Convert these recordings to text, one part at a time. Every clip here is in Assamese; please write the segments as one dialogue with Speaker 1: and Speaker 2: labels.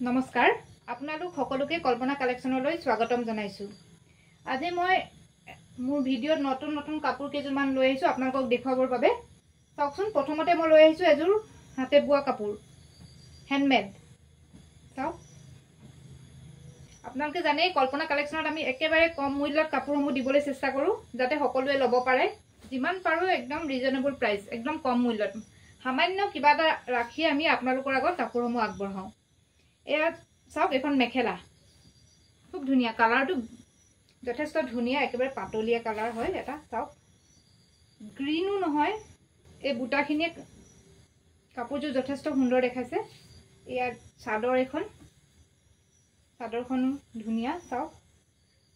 Speaker 1: নমস্কাৰ আপোনালোক সকলোকে কল্পনা কালেকশ্যনলৈ স্বাগতম জনাইছো। আজি মই মোৰ ভিডিঅ'ত নতুন কাপোৰ কেইজনমান লৈ আহিছো আপোনালোকক দেখুৱাবৰ বাবে। চাওকচোন, প্ৰথমতে মই লৈ আহিছো এযোৰ হাতে বোৱা কাপোৰ, হেণ্ডমেড। চাওক, আপোনালোকে জানেই কল্পনা কালেকশ্যনত আমি একেবাৰে কম মূল্যত কাপোৰসমূহ দিবলৈ চেষ্টা কৰোঁ যাতে সকলোৱে ল'ব পাৰে। যিমান পাৰোঁ একদম ৰিজনেবল প্ৰাইচ, একদম কম মূল্যত সামান্য কিবা এটা ৰাখি আমি আপোনালোকৰ আগত কাপোৰসমূহ আগবঢ়াওঁ। এয়া চাওক, এখন মেখেলা খুব ধুনীয়া, কালাৰটো যথেষ্ট ধুনীয়া, একেবাৰে পাতলীয়া কালাৰ হয়। এটা চাওক, গ্ৰীণো নহয়, এই বুটাখিনিয়ে কাপোৰযোৰ যথেষ্ট সুন্দৰ দেখাইছে। এয়া চাদৰ এখন, চাদৰখনো ধুনীয়া। চাওক,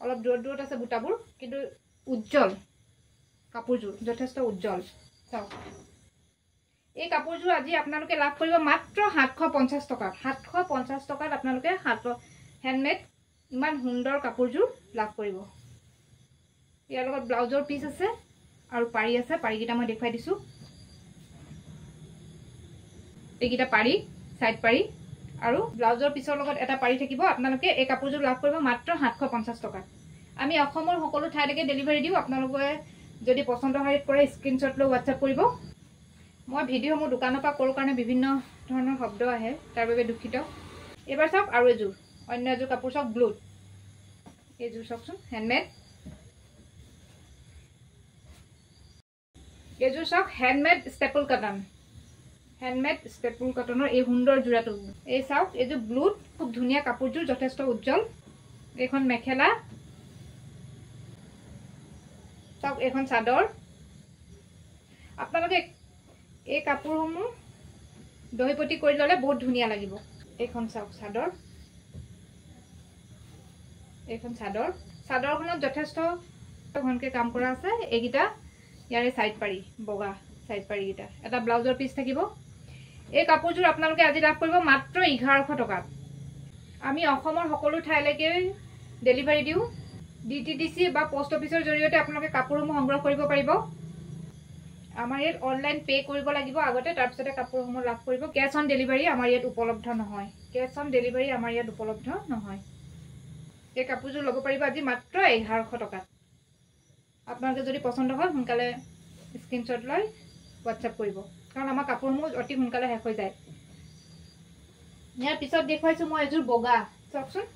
Speaker 1: অলপ দূৰত দূৰত আছে বুটাবোৰ, কিন্তু উজ্জ্বল কাপোৰযোৰ, যথেষ্ট উজ্জ্বল। চাওক, এই কাপোৰযোৰ আজি আপোনালোকে লাভ কৰিব মাত্ৰ 750 টকাত। 750 টকাত আপোনালোকে হেণ্ডমেড ইমান সুন্দৰ কাপোৰযোৰ লাভ কৰিব। ইয়াৰ লগত ব্লাউজৰ পিচ আছে আৰু পাৰি আছে। পাৰিকেইটা মই দেখুৱাই দিছোঁ। এইকেইটা পাৰি, চাইড পাৰি, আৰু ব্লাউজৰ পিছৰ লগত এটা পাৰি থাকিব। আপোনালোকে এই কাপোৰযোৰ লাভ কৰিব মাত্ৰ 750 টকাত। আমি অসমৰ সকলো ঠাইলৈকে ডেলিভাৰী দিওঁ। আপোনালোকে যদি পচন্দ হয় কৰে স্ক্ৰীনশ্বট লৈ হোৱাটছআপ কৰিব। মই ভিডিঅ'সমূহ দোকানৰ পৰা কৰোঁ কাৰণে বিভিন্ন ধৰণৰ শব্দ আহে, তাৰ বাবে দুখিত। এইবাৰ চাওক আৰু এযোৰ, অন্য এযোৰ কাপোৰ চাওক, ব্লুত। এইযোৰ চাওকচোন, হেণ্ডমেড। এইযোৰ চাওক, handmade staple cotton. Handmade staple কটনৰ এই সুন্দৰ যোৰাটো। এই চাওক, এইযোৰ ব্লুত, খুব ধুনীয়া কাপোৰযোৰ, যথেষ্ট উজ্জ্বল। এইখন মেখেলা। চাওক, এইখন চাদৰ। আপোনালোকে এই কাপোৰসমূহ দহিপতি কৰি ল'লে বহুত ধুনীয়া লাগিব। এইখন চাওক চাদৰ, এইখন চাদৰ। চাদৰখনত যথেষ্ট ঘনকৈ কাম কৰা আছে। এইকেইটা ইয়াৰে চাইড পাৰি, বগা চাইড পাৰিকেইটা। এটা ব্লাউজৰ পিচ থাকিব। এই কাপোৰযোৰ আপোনালোকে আজি লাভ কৰিব মাত্ৰ 1100 টকাত। আমি অসমৰ সকলো ঠাইলৈকে ডেলিভাৰী দিওঁ। DTDC বা পোষ্ট অফিচৰ জৰিয়তে আপোনালোকে কাপোৰসমূহ সংগ্ৰহ কৰিব পাৰিব। আমাৰ ইয়াত অনলাইন পে' কৰিব লাগিব আগতে, তাৰপিছতে কাপোৰসমূহ লাভ কৰিব। কেছ অন ডেলিভাৰী আমাৰ ইয়াত উপলব্ধ নহয়। কেছ অন ডেলিভাৰী আমাৰ ইয়াত উপলব্ধ নহয়। এই কাপোৰযোৰ ল'ব পাৰিব আজি মাত্ৰ 1100 টকাত। আপোনালোকে যদি পচন্দ হয় সোনকালে স্ক্ৰীনশ্বট লৈ হোৱাটছআপ কৰিব, কাৰণ আমাৰ কাপোৰসমূহ অতি সোনকালে শেষ হৈ যায়। ইয়াৰ পিছত দেখুৱাইছোঁ মই এযোৰ বগা। চাওকচোন,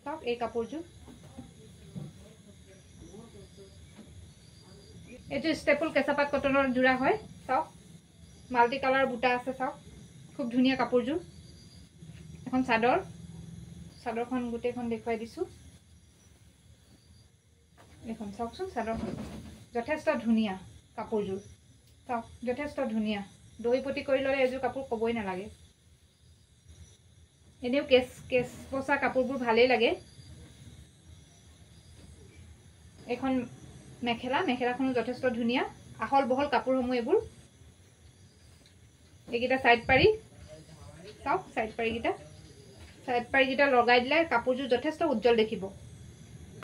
Speaker 1: চাওক এই কাপোৰযোৰ। এইটো ষ্টেপল কেঁচাপাত কটনৰ যোৰা হয়। চাওক, মাল্টি কালাৰ বুটা আছে। চাওক, খুব ধুনীয়া কাপোৰযোৰ। এখন চাদৰ, চাদৰখন গোটেইখন দেখুৱাই দিছোঁ। এইখন চাওকচোন, চাদৰখন যথেষ্ট ধুনীয়া কাপোৰযোৰ। চাওক, যথেষ্ট ধুনীয়া। দহিপতি কৰি ল'লে এযোৰ কাপোৰ ক'বই নালাগে। এনেও কেঁচ পচা কাপোৰবোৰ ভালেই লাগে। এইখন মেখেলা, মেখেলাখনো যথেষ্ট ধুনীয়া। আহল বহল কাপোৰসমূহ এইবোৰ। এইকেইটা চাইড পাৰি। চাওক, চাইড পাৰিকেইটা, চাইড পাৰিকেইটা লগাই দিলে কাপোৰযোৰ যথেষ্ট উজ্জ্বল দেখিব।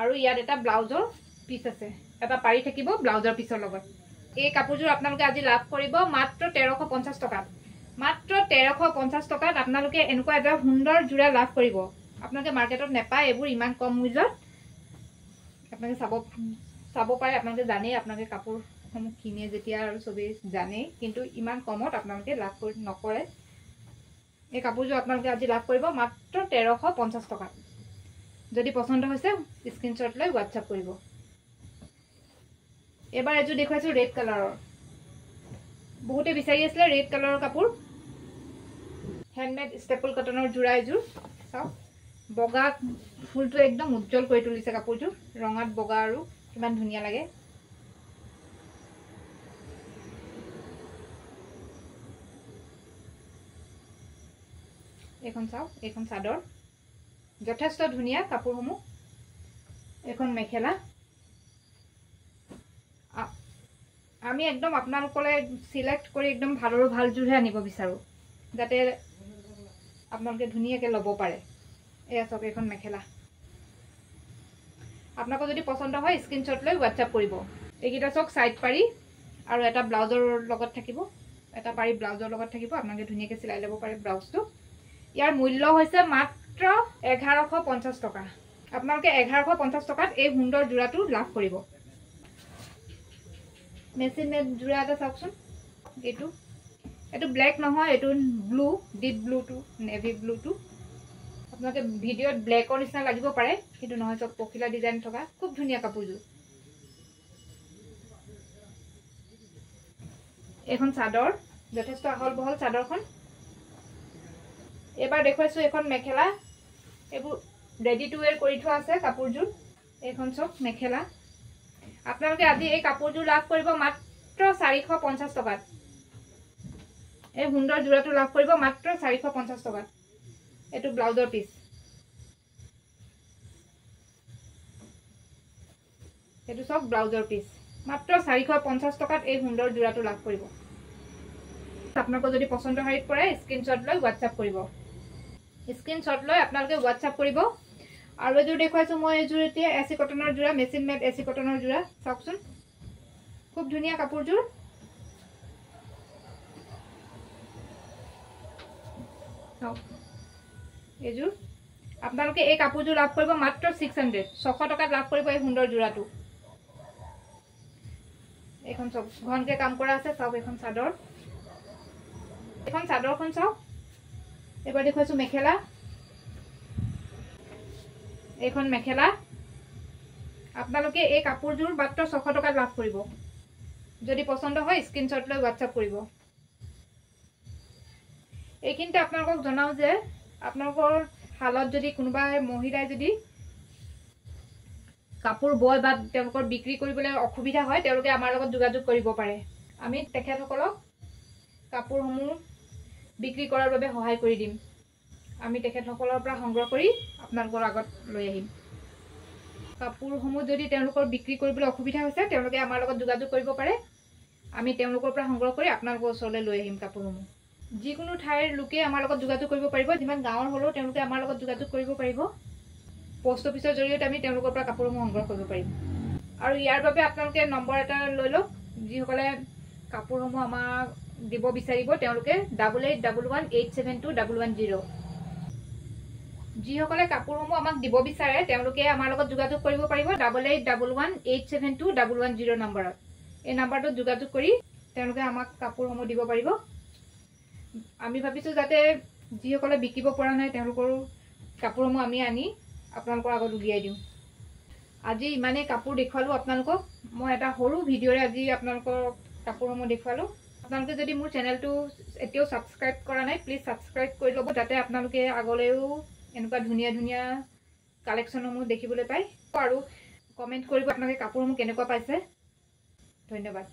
Speaker 1: আৰু ইয়াত এটা ব্লাউজৰ পিচ আছে, এটা পাৰি থাকিব ব্লাউজৰ পিচৰ লগত। এই কাপোৰযোৰ আপোনালোকে আজি লাভ কৰিব মাত্ৰ 1350 টকাত। মাত্ৰ 1350 টকাত আপোনালোকে এনেকুৱা এটা সুন্দৰ যোৰা লাভ কৰিব। আপোনালোকে মাৰ্কেটত নেপায় এইবোৰ ইমান কম মূল্যত। আপোনালোকে চাব পাৰে, আপোনালোকে জানেই, আপোনালোকে কাপোৰসমূহ কিনে যেতিয়া আৰু চবেই জানেই, কিন্তু ইমান কমত আপোনালোকে লাভ নকৰে। এই কাপোৰযোৰ আপোনালোকে আজি লাভ কৰিব মাত্ৰ 1350 টকাত। যদি পচন্দ হৈছে স্ক্ৰীনশ্বট লৈ হোৱাটছআপ কৰিব। এবাৰ এযোৰ দেখুৱাইছোঁ ৰেড কালাৰৰ। বহুতে বিচাৰি আছিলে ৰেড কালাৰৰ কাপোৰ। হেণ্ডমেড ষ্টেপল কটনৰ যোৰা এযোৰ। চাওক, বগা ফুলটো একদম উজ্জ্বল কৰি তুলিছে কাপোৰযোৰ। ৰঙাত বগা আৰু কিমান ধুনীয়া লাগে। এইখন চাওক, এইখন চাদৰ, যথেষ্ট ধুনীয়া কাপোৰসমূহ। এইখন মেখেলা। আমি একদম আপোনালোকলৈ চিলেক্ট কৰি একদম ভালৰো ভালযোৰহে আনিব বিচাৰোঁ, যাতে আপোনালোকে ধুনীয়াকৈ ল'ব পাৰে। এয়া চাওক, এইখন মেখেলা। আপোনালোকৰ যদি পচন্দ হয় স্ক্ৰীনশ্বট লৈ হোৱাটছআপ কৰিব। এইকেইটা চাওক, চাইড পাৰি আৰু এটা ব্লাউজৰ লগত থাকিব। এটা পাৰি ব্লাউজৰ লগত থাকিব আপোনালোকে ধুনীয়াকৈ চিলাই ল'ব পাৰে ব্লাউজটো ইয়াৰ মূল্য হৈছে মাত্ৰ 1150 টকা আপোনালোকে 1150 টকাত এই সুন্দৰ জোৰাটো লাভ কৰিব মেচিন মেড জোৰা এটা চাওকচোন এইটো ব্লেক নহয় এইটো ব্লু ডিপ ব্লুটো নেভি ব্লুটো আপোনালোকে ভিডিঅ'ত ব্লেকৰ নিচিনা লাগিব পাৰে কিন্তু নহয় চব পখিলা ডিজাইন থকা খুব ধুনীয়া কাপোৰযোৰ এখন চাদৰ যথেষ্ট আহল বহল চাদৰখন এবাৰ দেখুৱাইছো এখন মেখেলা এইবোৰ ৰেডি টু ওৱেৰ কৰি থোৱা আছে কাপোৰযোৰ এখন চব মেখেলা আপোনালোকে আজি এই কাপোৰযোৰ লাভ কৰিব মাত্ৰ 450 টকাত এই সুন্দৰ জোৰাটো লাভ কৰিব মাত্ৰ 450 টকাত এইটো ব্লাউজৰ পিস এইটো সব ব্লাউজৰ পিস মাত্ৰ 450 টকাত এই সুন্দৰ জোৰাটো লাভ কৰিব আপোনালোকৰ যদি পছন্দ হাৰিত পৰে স্ক্ৰিনশ্বট লৈ WhatsApp কৰিব স্ক্ৰিনশ্বট লৈ আপোনালোকে WhatsApp কৰিব আৰু এযোৰ দেখুৱাইছো মই এযোৰ এতিয়া এসি কটনৰ জোৰা মেচিন মেড এসি কটনৰ জোৰা চাওকচোন খুব ধুনীয়া কাপোৰযোৰ এযোৰ আপোনালোকে এই কাপোৰযোৰ লাভ কৰিব মাত্ৰ 600 টকাত লাভ কৰিব এই সুন্দৰ জোৰাটো এখন সব ঘনকে কাম কৰা আছে সব এখন চাদৰখন চাওক এবাৰ দেখুৱাইছো মেখেলা এখন মেখেলা আপোনালোকে এই কাপোৰযোৰ মাত্ৰ 600 টকাত লাভ কৰিব যদি পছন্দ হয় স্ক্ৰিনশ্বট লৈ WhatsApp কৰিব এইখিনিতে আপোনালোকক জনাও যে আপোনালোকৰ হালত যদি কোনোবা মহিলাই যদি কাপোৰ বয় বা তেওঁলোকৰ বিক্ৰী কৰিবলৈ অসুবিধা হয় তেওঁলোকে আমাৰ লগত যোগাযোগ কৰিব পাৰে আমি তেখেতসকলক কাপোৰসমূহ বিক্ৰী কৰাৰ বাবে সহায় কৰি দিম আমি তেখেতসকলৰ পৰা সংগ্ৰহ কৰি আপোনালোকৰ আগত লৈ আহিম কাপোৰসমূহ যদি তেওঁলোকৰ বিক্ৰী কৰিবলৈ অসুবিধা হৈছে তেওঁলোকে আমাৰ লগত যোগাযোগ কৰিব পাৰে আমি তেওঁলোকৰ পৰা সংগ্ৰহ কৰি আপোনালোকৰ ওচৰলৈ লৈ আহিম কাপোৰসমূহ যিকোনো ঠাইৰ লোকে আমাৰ লগত যোগাযোগ কৰিব পাৰিব যিমান গাঁৱৰ হ'লেও তেওঁলোকে আমাৰ লগত যোগাযোগ কৰিব পাৰিব পোষ্ট অফিচৰ জৰিয়তে আমি তেওঁলোকৰ পৰা কাপোৰসমূহ সংগ্ৰহ কৰিব পাৰিম আৰু ইয়াৰ বাবে আপোনালোকে নম্বৰ এটা লৈ লওক যিসকলে কাপোৰসমূহ আমাক দিব বিচাৰিব তেওঁলোকে 8811872110 যিসকলে কাপোৰসমূহ আমাক দিব বিচাৰে তেওঁলোকে আমাৰ লগত যোগাযোগ কৰিব পাৰিব 8811872110 নম্বৰত এই নম্বৰটোত যোগাযোগ কৰি তেওঁলোকে আমাক কাপোৰসমূহ দিব পাৰিব আমি ভাবিছো যাতে যিসকলে বিকিব পৰা নাই তেওঁলোকৰ কাপোৰসমূহ আমি আনি আপোনালোকৰ আগত উলিয়াই দিওঁ আজি ইমানে কাপোৰ দেখুৱালো আপোনালোকক মই এটা সৰু ভিডিঅ'ৰে আজি আপোনালোকৰ কাপোৰসমূহ দেখুৱালো আপোনালোকে যদি মোৰ চেনেলটো এতিয়াও সাবস্ক্ৰাইব কৰা নাই প্লিজ সাবস্ক্ৰাইব কৰি ল'ব যাতে আপোনালোকে আগলৈও এনেকুৱা ধুনীয়া ধুনীয়া কালেকশ্যনসমূহ দেখিবলৈ পায় আৰু কমেণ্ট কৰিব আপোনালোকে কাপোৰসমূহ কেনেকুৱা পাইছে ধন্যবাদ